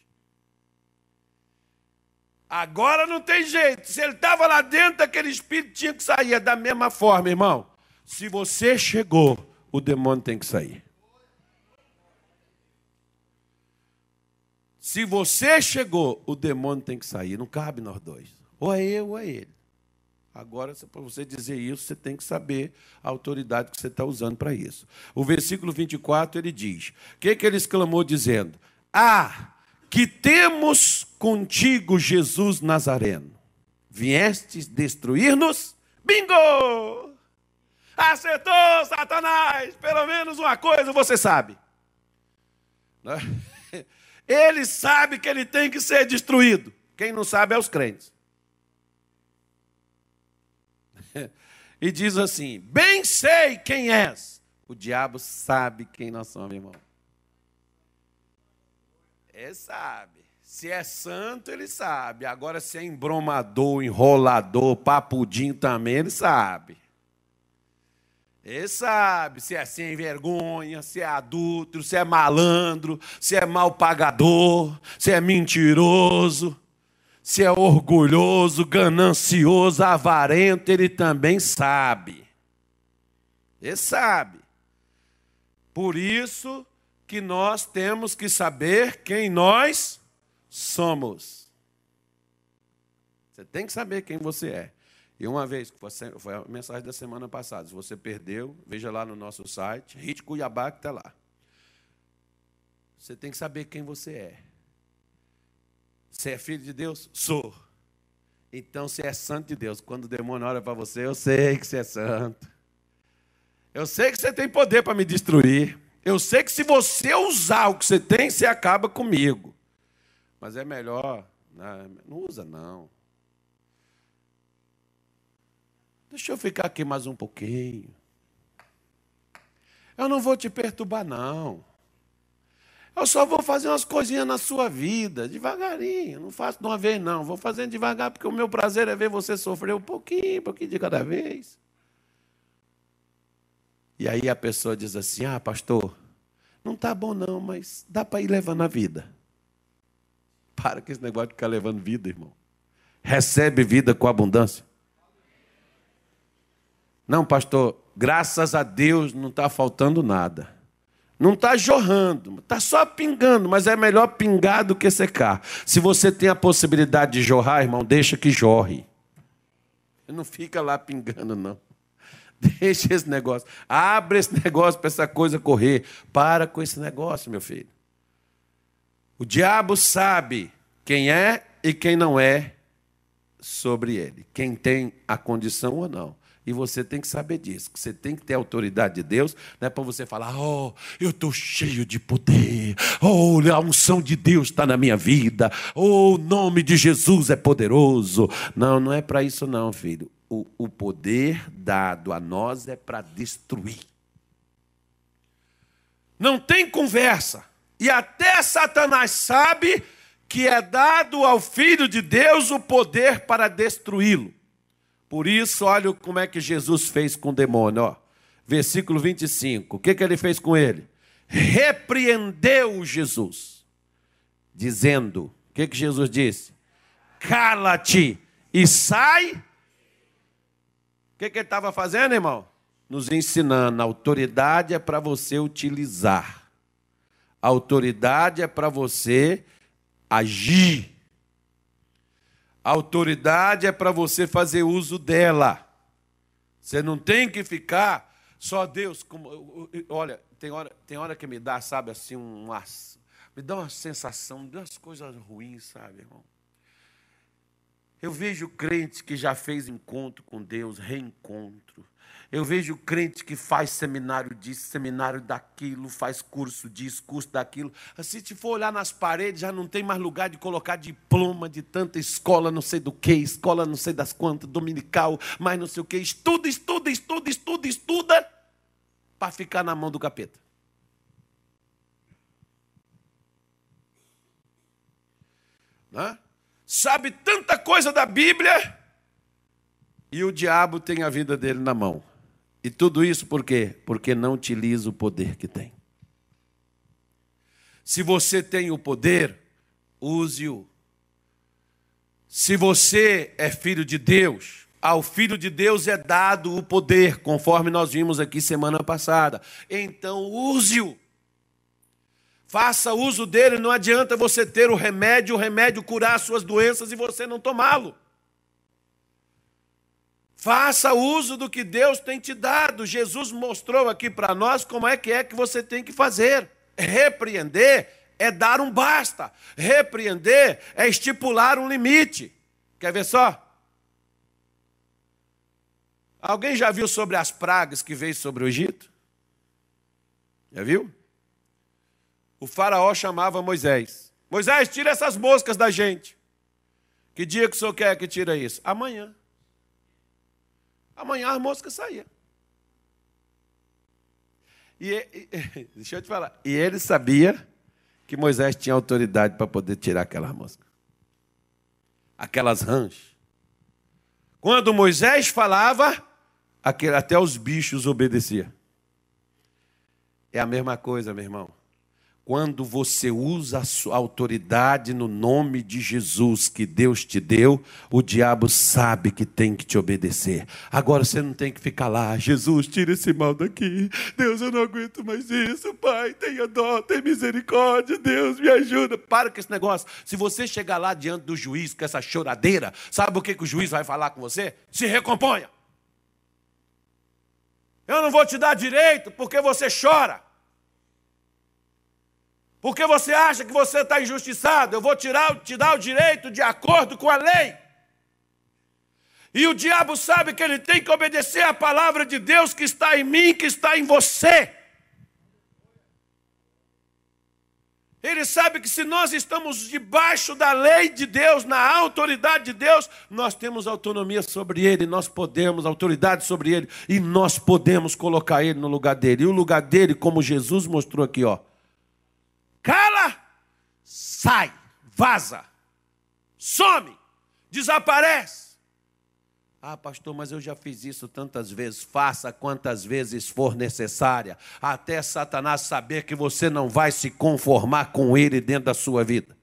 Agora não tem jeito. Se ele estava lá dentro, aquele espírito tinha que sair. É da mesma forma, irmão. Se você chegou, o demônio tem que sair. Se você chegou, o demônio tem que sair. Não cabe nós dois. Ou é eu ou é ele. Agora, para você dizer isso, você tem que saber a autoridade que você está usando para isso. O versículo 24, ele diz: o que ele exclamou dizendo? Que temos contigo, Jesus Nazareno. Viestes destruir-nos? Bingo! Acertou, Satanás! Pelo menos uma coisa você sabe. Ele sabe que ele tem que ser destruído. Quem não sabe é os crentes. E diz assim: bem sei quem és. O diabo sabe quem nós somos, irmão. Ele sabe. Se é santo, ele sabe. Agora, se é embromador, enrolador, papudinho também, ele sabe. Ele sabe se é sem vergonha, se é adúltero, se é malandro, se é mal pagador, se é mentiroso, se é orgulhoso, ganancioso, avarento, ele também sabe. Ele sabe. Por isso que nós temos que saber quem nós somos. Você tem que saber quem você é. E uma vez, foi a mensagem da semana passada, se você perdeu, veja lá no nosso site, Hit Cuiabá, que está lá. Você tem que saber quem você é. Você é filho de Deus? Sou. Então, você é santo de Deus. Quando o demônio olha para você, eu sei que você é santo. Eu sei que você tem poder para me destruir. Eu sei que se você usar o que você tem, você acaba comigo. Mas é melhor, não usa não. Deixa eu ficar aqui mais um pouquinho. Eu não vou te perturbar, não. Eu só vou fazer umas coisinhas na sua vida, devagarinho. Não faço de uma vez, não. Vou fazendo devagar, porque o meu prazer é ver você sofrer um pouquinho de cada vez. E aí a pessoa diz assim: pastor, não está bom não, mas dá para ir levando a vida. Para com esse negócio de ficar levando vida, irmão. Recebe vida com abundância. Não, pastor, graças a Deus não está faltando nada. Não está jorrando, está só pingando, mas é melhor pingar do que secar. Se você tem a possibilidade de jorrar, irmão, deixa que jorre. Não fica lá pingando, não. Deixa esse negócio. Abre esse negócio para essa coisa correr. Para com esse negócio, meu filho. O diabo sabe quem é e quem não é sobre ele. Quem tem a condição ou não. E você tem que saber disso. Você tem que ter a autoridade de Deus. Não é para você falar: eu estou cheio de poder. A unção de Deus está na minha vida. O nome de Jesus é poderoso. Não, não é para isso não, filho. O poder dado a nós é para destruir. Não tem conversa. E até Satanás sabe que é dado ao Filho de Deus o poder para destruí-lo. Por isso, olha como é que Jesus fez com o demônio. Versículo 25. O que ele fez com ele? Repreendeu Jesus, dizendo, o que Jesus disse? cala-te e sai. O que ele estava fazendo, irmão? Nos ensinando, a autoridade é para você utilizar. A autoridade é para você agir. A autoridade é para você fazer uso dela. Você não tem que ficar só Deus. Olha, tem hora que me dá, sabe, assim, me dá uma sensação, me dá umas coisas ruins, sabe, irmão? Eu vejo crente que já fez encontro com Deus, reencontro. Eu vejo crente que faz seminário disso, seminário daquilo, faz curso disso, curso daquilo. Assim, se for olhar nas paredes, já não tem mais lugar de colocar diploma de tanta escola, não sei do que, escola não sei das quantas, dominical, mas não sei o que. Estuda, para ficar na mão do capeta. Né? Sabe tanta coisa da Bíblia e o diabo tem a vida dele na mão. E tudo isso por quê? Porque não utiliza o poder que tem. Se você tem o poder, use-o. Se você é filho de Deus, ao filho de Deus é dado o poder, conforme nós vimos aqui semana passada. Então use-o. Faça uso dele, não adianta você ter o remédio curar as suas doenças e você não tomá-lo. Faça uso do que Deus tem te dado. Jesus mostrou aqui para nós como é que você tem que fazer. Repreender é dar um basta. Repreender é estipular um limite. Quer ver só? Alguém já viu sobre as pragas que veio sobre o Egito? Já viu? O faraó chamava Moisés. Moisés, tira essas moscas da gente. Que dia que o senhor quer que tira isso? Amanhã. Amanhã as moscas saíam. Deixa eu te falar. E ele sabia que Moisés tinha autoridade para poder tirar aquelas moscas. Aquelas rãs. Quando Moisés falava, até os bichos obedeciam. É a mesma coisa, meu irmão. Quando você usa a sua autoridade no nome de Jesus que Deus te deu, o diabo sabe que tem que te obedecer. Agora você não tem que ficar lá, Jesus, tira esse mal daqui. Deus, eu não aguento mais isso. Pai, tenha dó, tenha misericórdia. Deus, me ajuda. Para com esse negócio. Se você chegar lá diante do juiz com essa choradeira, sabe o que o juiz vai falar com você? Se recomponha. Eu não vou te dar direito porque você chora. Porque você acha que você está injustiçado, eu vou te dar o direito de acordo com a lei. E o diabo sabe que ele tem que obedecer à palavra de Deus que está em mim, que está em você. Ele sabe que se nós estamos debaixo da lei de Deus, na autoridade de Deus, nós temos autonomia sobre ele, nós podemos, autoridade sobre ele, e nós podemos colocar ele no lugar dele. E o lugar dele, como Jesus mostrou aqui, ó. Cala, sai, vaza, some, desaparece. Ah, pastor, mas eu já fiz isso tantas vezes. Faça quantas vezes for necessária, até Satanás saber que você não vai se conformar com ele dentro da sua vida.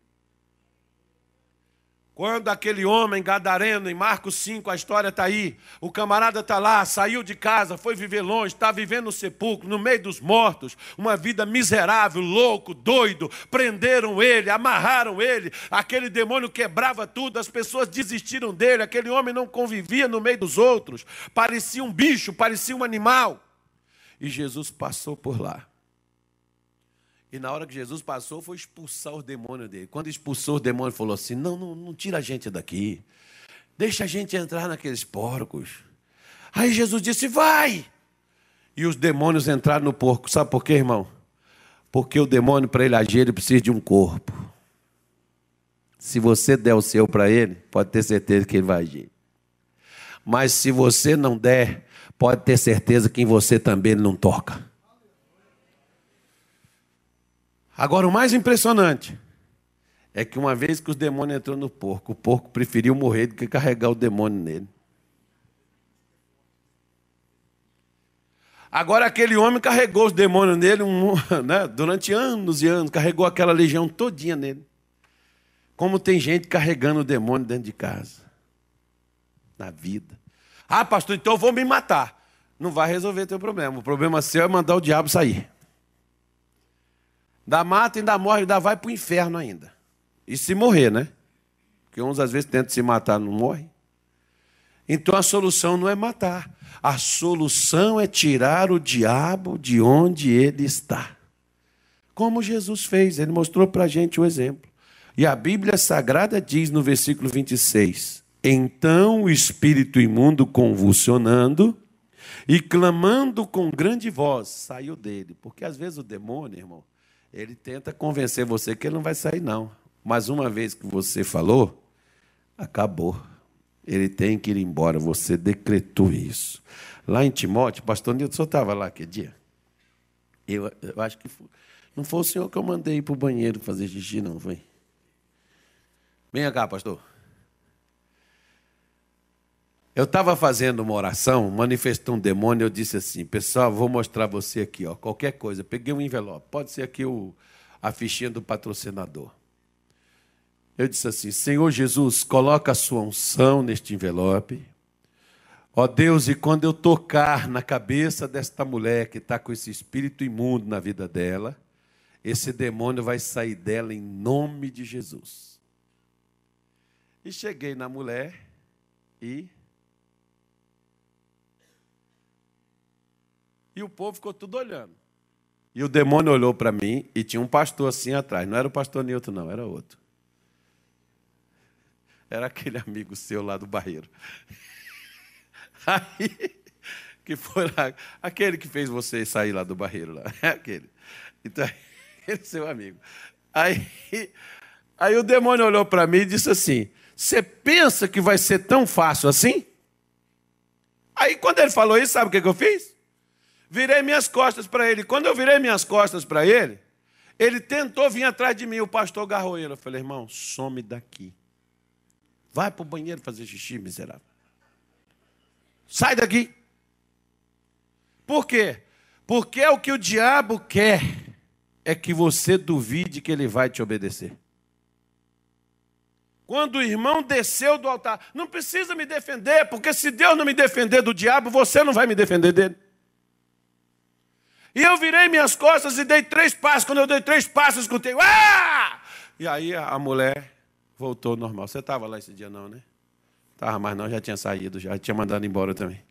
Quando aquele homem gadareno, em Marcos 5, a história está aí, o camarada está lá, saiu de casa, foi viver longe, está vivendo no sepulcro, no meio dos mortos, uma vida miserável, louco, doido, prenderam ele, amarraram ele, aquele demônio quebrava tudo, as pessoas desistiram dele, aquele homem não convivia no meio dos outros, parecia um bicho, parecia um animal. E Jesus passou por lá. E na hora que Jesus passou, foi expulsar os demônios dele. Quando expulsou os demônios, falou assim, não tira a gente daqui. Deixa a gente entrar naqueles porcos. Aí Jesus disse, vai! E os demônios entraram no porco. Sabe por quê, irmão? Porque o demônio, para ele agir, ele precisa de um corpo. Se você der o seu para ele, pode ter certeza que ele vai agir. Mas se você não der, pode ter certeza que em você também ele não toca. Agora, o mais impressionante é que uma vez que os demônios entrou no porco, o porco preferiu morrer do que carregar o demônio nele. Agora, aquele homem carregou os demônios nele durante anos e anos, carregou aquela legião todinha nele. Como tem gente carregando o demônio dentro de casa, na vida. Ah, pastor, então eu vou me matar. Não vai resolver teu problema. O problema seu é mandar o diabo sair. Ainda mata, ainda morre, ainda vai para o inferno ainda. E se morrer, né? Porque uns às vezes tentam se matar, não morre. Então a solução não é matar. A solução é tirar o diabo de onde ele está. Como Jesus fez, ele mostrou para a gente o exemplo. E a Bíblia Sagrada diz no versículo 26, então o espírito imundo convulsionando e clamando com grande voz, saiu dele. Porque às vezes o demônio, irmão, ele tenta convencer você que ele não vai sair não. Mas uma vez que você falou, acabou. Ele tem que ir embora, você decretou isso. Lá em Timóteo, pastor Nilton, o senhor estava lá que dia? Eu acho que não foi o senhor que eu mandei ir para o banheiro fazer xixi, não, foi? Vem cá, pastor. Eu estava fazendo uma oração, manifestou um demônio, eu disse assim, pessoal, vou mostrar você aqui, ó, qualquer coisa. Peguei um envelope, pode ser aqui a fichinha do patrocinador. Eu disse assim, Senhor Jesus, coloca a sua unção neste envelope. Ó Deus, e quando eu tocar na cabeça desta mulher que está com esse espírito imundo na vida dela, esse demônio vai sair dela em nome de Jesus. E cheguei na mulher e o povo ficou tudo olhando. E o demônio olhou para mim e tinha um pastor assim atrás. Não era o pastor Nilton, não, era outro. Era aquele amigo seu lá do Barreiro. Aí, que foi lá, aquele que fez você sair lá do Barreiro. Lá, é aquele. Então, aquele seu amigo. Aí o demônio olhou para mim e disse assim, você pensa que vai ser tão fácil assim? Aí, quando ele falou isso, sabe o que eu fiz? Virei minhas costas para ele. Quando eu virei minhas costas para ele, ele tentou vir atrás de mim. O pastor agarrou ele. Eu falei, irmão, some daqui. Vai para o banheiro fazer xixi, miserável. Sai daqui. Por quê? Porque o que o diabo quer é que você duvide que ele vai te obedecer. Quando o irmão desceu do altar, não precisa me defender, porque se Deus não me defender do diabo, você não vai me defender dele. E eu virei minhas costas e dei 3 passos. Quando eu dei 3 passos, escutei, ah! E aí a mulher voltou ao normal. Você estava lá esse dia não, né? Estava mais não, já tinha saído, já tinha mandado embora também.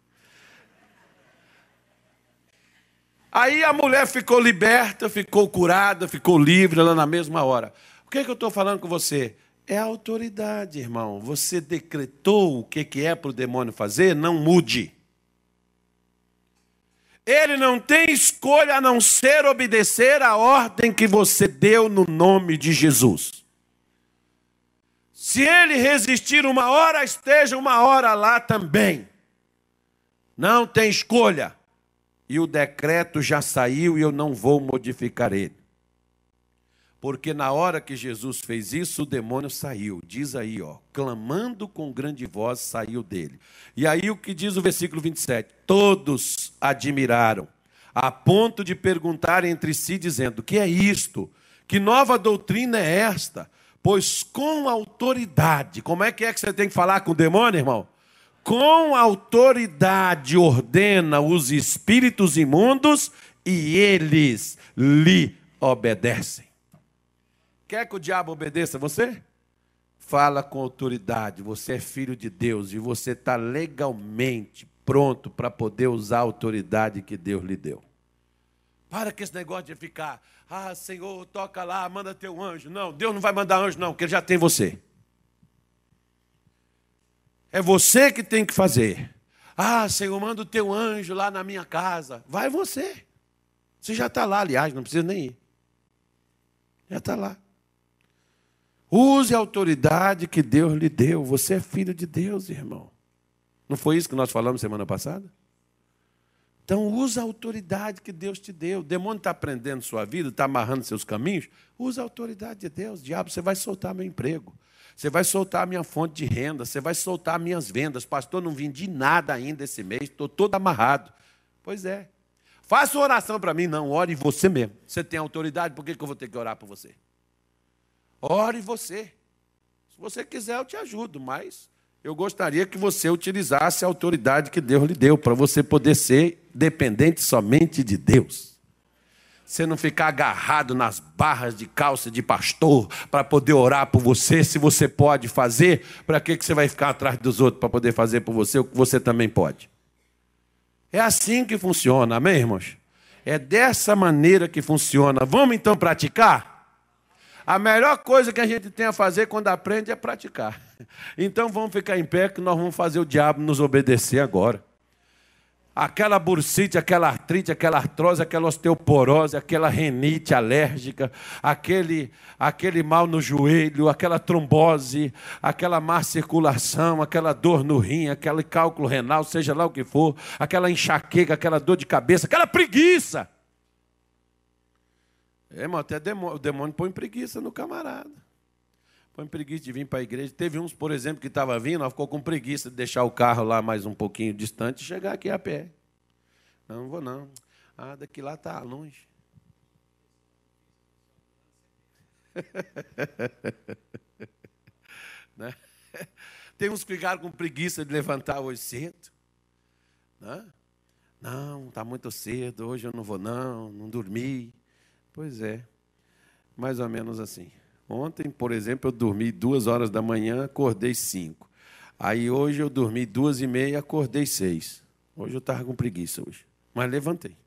Aí a mulher ficou liberta, ficou curada, ficou livre lá na mesma hora. O que eu estou falando com você? É a autoridade, irmão. Você decretou o que é para o demônio fazer, não mude. Ele não tem escolha a não ser obedecer a ordem que você deu no nome de Jesus. Se ele resistir 1 hora, esteja 1 hora lá também. Não tem escolha. E o decreto já saiu e eu não vou modificar ele. Porque na hora que Jesus fez isso, o demônio saiu. Diz aí, ó, clamando com grande voz, saiu dele. E aí o que diz o versículo 27? Todos admiraram, a ponto de perguntar entre si, dizendo, que é isto? Que nova doutrina é esta? Pois com autoridade, como é que você tem que falar com o demônio, irmão? Com autoridade ordena os espíritos imundos e eles lhe obedecem. Quer que o diabo obedeça a você? Fala com autoridade, você é filho de Deus e você está legalmente pronto para poder usar a autoridade que Deus lhe deu. Para com esse negócio de ficar, Senhor, toca lá, manda teu anjo. Não, Deus não vai mandar anjo não, porque ele já tem você. É você que tem que fazer. Senhor, manda o teu anjo lá na minha casa. Vai você. Você já está lá, aliás, não precisa nem ir. Já está lá. Use a autoridade que Deus lhe deu. Você é filho de Deus, irmão. Não foi isso que nós falamos semana passada? Então, use a autoridade que Deus te deu. O demônio está prendendo sua vida, está amarrando seus caminhos. Use a autoridade de Deus. Diabo, você vai soltar meu emprego. Você vai soltar a minha fonte de renda. Você vai soltar minhas vendas. Pastor, não vendi nada ainda esse mês. Estou todo amarrado. Pois é. Faça uma oração para mim. Não, ore você mesmo. Você tem autoridade, por que eu vou ter que orar por você? Ore você. Se você quiser, eu te ajudo, mas eu gostaria que você utilizasse a autoridade que Deus lhe deu, para você poder ser dependente somente de Deus. Você não ficar agarrado nas barras de calça de pastor para poder orar por você, se você pode fazer, para que você vai ficar atrás dos outros para poder fazer por você o que você também pode? É assim que funciona, amém, irmãos? É dessa maneira que funciona. Vamos então praticar? A melhor coisa que a gente tem a fazer quando aprende é praticar. Então vamos ficar em pé que nós vamos fazer o diabo nos obedecer agora. Aquela bursite, aquela artrite, aquela artrose, aquela osteoporose, aquela renite alérgica, aquele mal no joelho, aquela trombose, aquela má circulação, aquela dor no rim, aquele cálculo renal, seja lá o que for, aquela enxaqueca, aquela dor de cabeça, aquela preguiça. Irmão, até o demônio põe preguiça no camarada. Põe preguiça de vir para a igreja. Teve uns, por exemplo, que estava vindo, ficou com preguiça de deixar o carro lá mais um pouquinho distante e chegar aqui a pé. Não vou não. Ah, daqui lá está longe. Né? Tem uns que ficaram com preguiça de levantar hoje cedo. Né? Não, está muito cedo, hoje eu não vou não dormi. Pois é, mais ou menos assim. Ontem, por exemplo, eu dormi 2 horas da manhã, acordei 5. Aí hoje eu dormi 2h30, acordei 6. Hoje eu estava com preguiça hoje, mas levantei.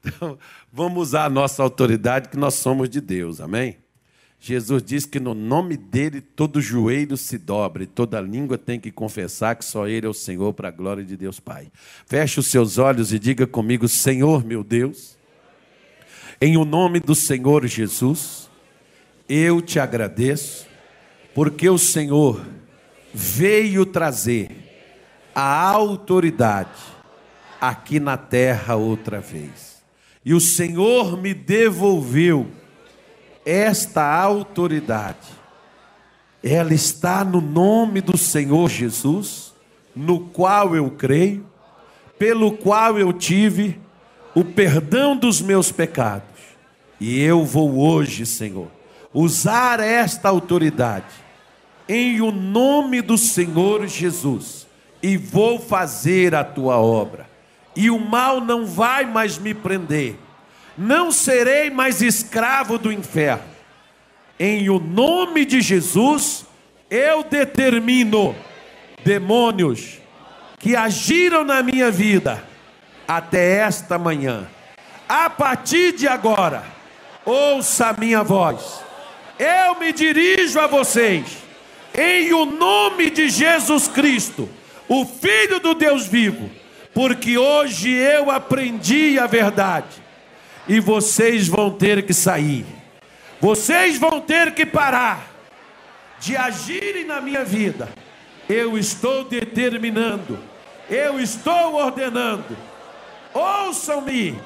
Então, vamos usar a nossa autoridade, que nós somos de Deus, amém? Jesus diz que no nome dele todo joelho se dobra e toda língua tem que confessar que só ele é o Senhor, para a glória de Deus Pai. Feche os seus olhos e diga comigo: Senhor meu Deus, em o nome do Senhor Jesus, eu te agradeço, porque o Senhor veio trazer a autoridade aqui na terra outra vez. E o Senhor me devolveu esta autoridade. Ela está no nome do Senhor Jesus, no qual eu creio, pelo qual eu tive o perdão dos meus pecados. E eu vou hoje, Senhor, usar esta autoridade em o nome do Senhor Jesus e vou fazer a tua obra. E o mal não vai mais me prender. Não serei mais escravo do inferno. Em o nome de Jesus, eu determino demônios que agiram na minha vida até esta manhã. A partir de agora, ouça a minha voz. Eu me dirijo a vocês, em o nome de Jesus Cristo, o Filho do Deus vivo, porque hoje eu aprendi a verdade. E vocês vão ter que sair. Vocês vão ter que parar de agirem na minha vida. Eu estou determinando. Eu estou ordenando. Ouçam-me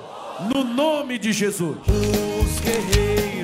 no nome de Jesus. Os guerreiros